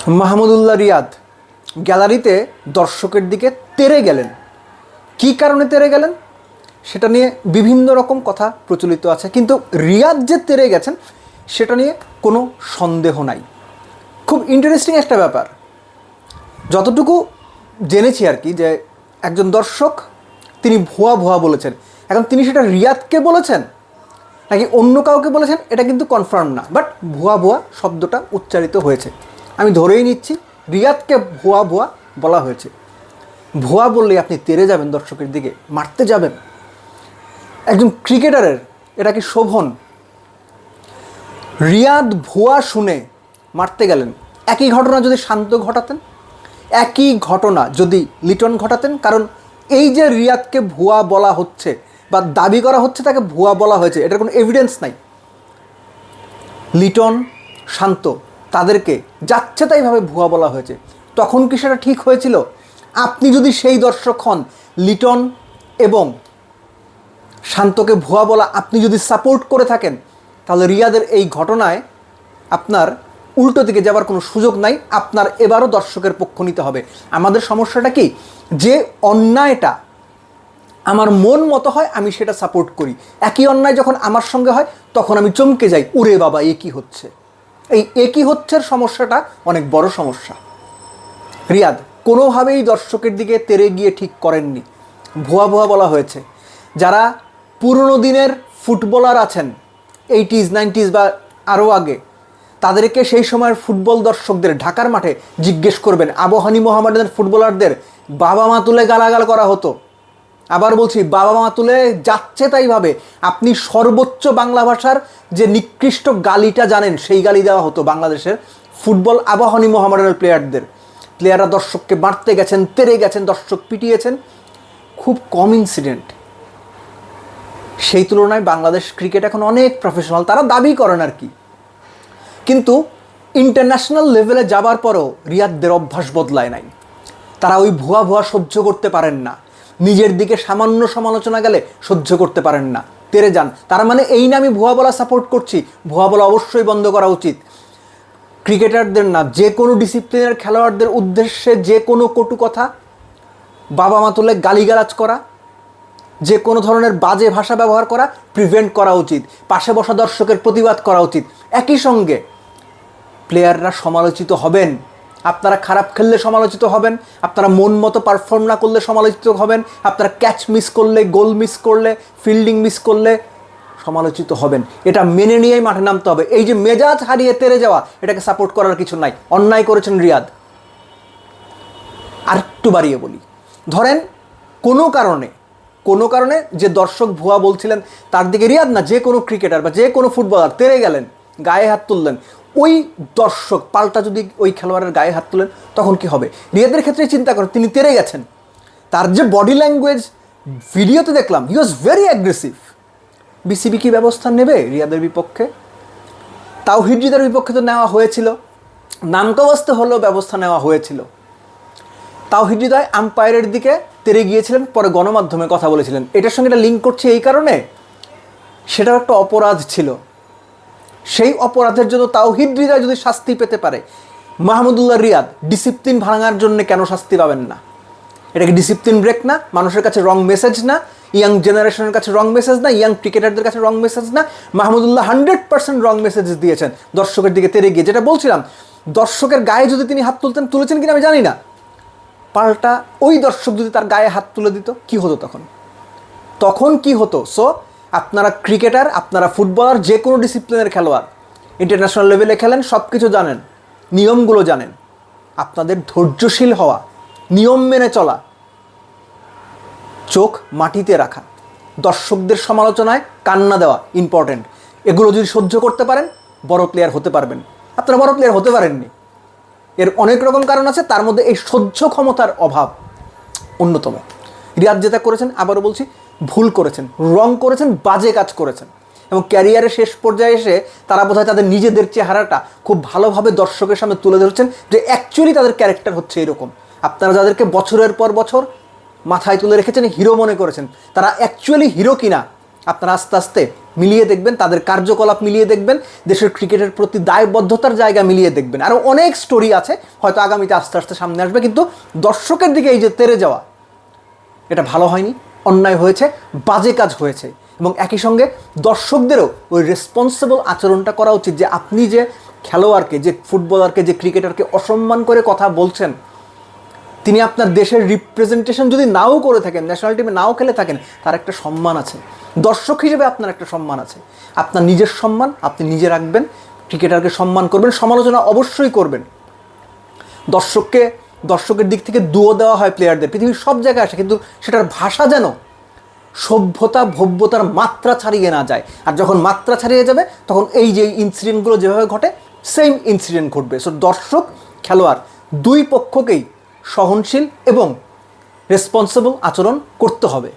মাহমুদুল্লাহ রিয়াদ গ্যালারিতে দর্শকের দিকে তেড়ে গেলেন। কী কারণে তেড়ে গেলেন সেটা নিয়ে বিভিন্ন রকম কথা প্রচলিত আছে, কিন্তু রিয়াদ যে তেড়ে গেছেন সেটা নিয়ে কোনো সন্দেহ নাই। খুব ইন্টারেস্টিং একটা ব্যাপার, যতটুকু জেনেছি আর কি, যে একজন দর্শক তিনি ভুয়া ভুয়া বলেছেন। এখন তিনি সেটা রিয়াদকে বলেছেন নাকি অন্য কাউকে বলেছেন এটা কিন্তু কনফার্ম না, বাট ভুয়া ভুয়া শব্দটা উচ্চারিত হয়েছে। আমি ধরেই নিচ্ছি রিয়াদকে ভুয়া ভুয়া বলা হয়েছে। ভুয়া বললে আপনি তেড়ে যাবেন, দর্শকের দিকে মারতে যাবেন। একজন ক্রিকেটারের এটা কি শোভন? রিয়াদ ভুয়া শুনে মারতে গেলেন। একই ঘটনা যদি শান্ত ঘটাতেন, একই ঘটনা যদি লিটন ঘটাতেন, কারণ এই যে রিয়াদকে ভুয়া বলা হচ্ছে বা দাবি করা হচ্ছে তাকে ভুয়া বলা হয়েছে, এটার কোনো এভিডেন্স নাই। লিটন, শান্ত তাদেরকে যাচ্ছে তাইভাবে ভুয়া বলা হয়েছে, তখন কি সেটা ঠিক হয়েছিল? আপনি যদি সেই দর্শক হন, লিটন এবং শান্তকে ভুয়া বলা আপনি যদি সাপোর্ট করে থাকেন, তাহলে রিয়াদের এই ঘটনায় আপনার উল্টো দিকে যাবার কোনো সুযোগ নাই। আপনার এবারও দর্শকের পক্ষ নিতে হবে। আমাদের সমস্যাটা কি, যে অন্যায়টা আমার মন মতো হয় আমি সেটা সাপোর্ট করি, একই অন্যায় যখন আমার সঙ্গে হয় তখন আমি চমকে যাই, উরে বাবা এ কী হচ্ছে। এই একই হচ্ছের সমস্যাটা অনেক বড় সমস্যা। রিয়াদ কোনোভাবেই দর্শকের দিকে তেড়ে গিয়ে ঠিক করেননি। ভুয়া ভুয়া বলা হয়েছে। যারা পুরনো দিনের ফুটবলার আছেন, 80s 90s বা আরও আগে, তাদেরকে সেই সময়ের ফুটবল দর্শকদের ঢাকার মাঠে জিজ্ঞেস করবেন, আবহানী মোহামেডানের ফুটবলারদের বাবা মা তুলে গালাগাল করা হতো। আবার বলছি, বাবা মা তুলে যাচ্ছে তাইভাবে। আপনি সর্বোচ্চ বাংলা ভাষার যে নিকৃষ্ট গালিটা জানেন, সেই গালি দেওয়া হতো বাংলাদেশের ফুটবল আবাহনী মোহামেডানের প্লেয়াররা দর্শককে মারতে গেছেন, তেড়ে গেছেন, দর্শক পিটিয়েছেন। খুব কম ইনসিডেন্ট। সেই তুলনায় বাংলাদেশ ক্রিকেট এখন অনেক প্রফেশনাল, তারা দাবি করেন আর কি। কিন্তু ইন্টারন্যাশনাল লেভেলে যাবার পরও রিয়াদদের অভ্যাস বদলায় নাই। তারা ওই ভুয়া ভুয়া সহ্য করতে পারেন না। নিজের দিকে সামান্য সমালোচনা গেলে সহ্য করতে পারেন না, তেড়ে যান। তার মানে এই না আমি ভুয়া বলা সাপোর্ট করছি, ভুয়া বলা অবশ্যই বন্ধ করা উচিত। ক্রিকেটারদের না, যে কোনো ডিসিপ্লিনের খেলোয়াড়দের উদ্দেশ্যে যে কোনো কটু কথা, বাবা মা তুলে গালিগালাজ করা, যে কোনো ধরনের বাজে ভাষা ব্যবহার করা প্রিভেন্ট করা উচিত। পাশে বসা দর্শকের প্রতিবাদ করা উচিত। একই সঙ্গে প্লেয়াররা সমালোচিত হবেন। আপনারা খারাপ খেললে সমালোচিত হবেন, আপনারা মন মতো পারফর্ম না করলে সমালোচিত হবেন, আপনারা ক্যাচ মিস করলে, গোল মিস করলে, ফিল্ডিং মিস করলে সমালোচিত হবেন। এটা মেনে নিয়েই মাঠে নামতে হবে। এই যে মেজাজ হারিয়ে তেড়ে যাওয়া, এটাকে সাপোর্ট করার কিছু নাই। অন্যায় করেছেন রিয়াদ। আর একটু বাড়িয়ে বলি, ধরেন কোনো কারণে যে দর্শক ভুয়া বলছিলেন তার দিকে রিয়াদ না, যে কোনো ক্রিকেটার বা যে কোনো ফুটবলার তেড়ে গেলেন, গায়ে হাত তুললেন, ওই দর্শক পাল্টা যদি ওই খেলোয়াড়ের গায়ে হাত তুলেন, তখন কি হবে? রিয়াদের ক্ষেত্রে চিন্তা করেন, তিনি তেড়ে গেছেন, তার যে বডি ল্যাঙ্গুয়েজ ভিডিওতে দেখলাম, হি ওয়াজ ভেরি অ্যাগ্রেসিভ। বিসিবি কি ব্যবস্থা নেবে রিয়াদের বিপক্ষে? তাওহিদ হৃদয়ের বিপক্ষে তো নেওয়া হয়েছিল, নামকাওয়াস্তে হলেও ব্যবস্থা নেওয়া হয়েছিল। তাওহিদ হৃদয় আম্পায়ারের দিকে তেড়ে গিয়েছিলেন, পরে গণমাধ্যমে কথা বলেছিলেন। এটার সঙ্গে এটা লিঙ্ক করছে এই কারণে, সেটাও একটা অপরাধ ছিল। সেই অপরাধের জন্য তাওহিদ হৃদয় যদি শাস্তি পেতে পারে, মাহমুদুল্লাহ রিয়াদ ডিসিপ্লিন ভাঙার জন্য কেন শাস্তি পাবেন না? এটা কি ডিসিপ্লিন ব্রেক না? মানুষের কাছে রং মেসেজ না? ইয়াং জেনারেশনের কাছে রং মেসেজ না? ইয়াং ক্রিকেটারদের কাছে রং মেসেজ না? মাহমুদুল্লাহ 100% রং মেসেজ দিয়েছেন দর্শকের দিকে তেড়ে গিয়ে। যেটা বলছিলাম, দর্শকের গায়ে যদি তিনি হাত তুলেছেন কিনা আমি জানি না, পাল্টা ওই দর্শক যদি তার গায়ে হাত তুলে দিত, কি হতো তখন কি হতো? সো আপনারা ক্রিকেটার, আপনারা ফুটবলার, যে কোনো ডিসিপ্লিনের খেলোয়াড়, ইন্টারন্যাশনাল লেভেলে খেলেন, সব কিছু জানেন, নিয়মগুলো জানেন। আপনাদের ধৈর্যশীল হওয়া, নিয়ম মেনে চলা, চোখ মাটিতে রাখা, দর্শকদের সমালোচনায় কান্না দেওয়া ইম্পর্টেন্ট। এগুলো যদি সহ্য করতে পারেন, বড় প্লেয়ার হতে পারবেন। আপনারা বড় প্লেয়ার হতে পারেননি, এর অনেক রকম কারণ আছে, তার মধ্যে এই সহ্য ক্ষমতার অভাব অন্যতম। রিয়াদ যেটা করেছেন, আবারও বলছি, ভুল করেছেন, রং করেছেন, বাজে কাজ করেছেন, এবং ক্যারিয়ারের শেষ পর্যায়ে এসে তারা বোধহয় তাদের নিজেদের চেহারাটা খুব ভালোভাবে দর্শকের সামনে তুলে ধরছেন, যে অ্যাকচুয়ালি তাদের ক্যারেক্টার হচ্ছে এরকম। আপনারা যাদেরকে বছরের পর বছর মাথায় তুলে রেখেছেন, হিরো মনে করেছেন, তারা অ্যাকচুয়ালি হিরো কিনা আপনারা আস্তে আস্তে মিলিয়ে দেখবেন, তাদের কার্যকলাপ মিলিয়ে দেখবেন, দেশের ক্রিকেটের প্রতি দায়বদ্ধতার জায়গা মিলিয়ে দেখবেন। আরও অনেক স্টোরি আছে, হয়তো আগামীতে আস্তে আস্তে সামনে আসবে, কিন্তু দর্শকের দিকে এই যে তেরে যাওয়া, এটা ভালো হয়নি, অন্যায় হয়েছে, বাজে কাজ হয়েছে। এবং একই সঙ্গে দর্শকদেরও ওই রেসপন্সিবল আচরণটা করা উচিত, যে আপনি যে খেলোয়াড়কে, যে ফুটবলারকে, যে ক্রিকেটারকে অসম্মান করে কথা বলছেন, তিনি আপনার দেশের রিপ্রেজেন্টেশন যদি নাও করে থাকেন, ন্যাশনাল টিমে নাও খেলে থাকেন, তার একটা সম্মান আছে। দর্শক হিসেবে আপনার একটা সম্মান আছে। আপনার নিজের সম্মান আপনি নিজে রাখবেন, ক্রিকেটারকে সম্মান করবেন, সমালোচনা অবশ্যই করবেন। দর্শকের দিক থেকে দুয়ো দেওয়া হয় প্লেয়ারদের, পৃথিবীর সব জায়গায় আসে, কিন্তু সেটার ভাষা যেন সভ্যতা ভব্যতার মাত্রা ছাড়িয়ে না যায়। আর যখন মাত্রা ছাড়িয়ে যাবে, তখন এই যে ইনসিডেন্টগুলো যেভাবে ঘটে, সেম ইনসিডেন্ট ঘটবে। সো দর্শক, খেলোয়াড় দুই পক্ষকেই সহনশীল এবং রেসপন্সিবল আচরণ করতে হবে।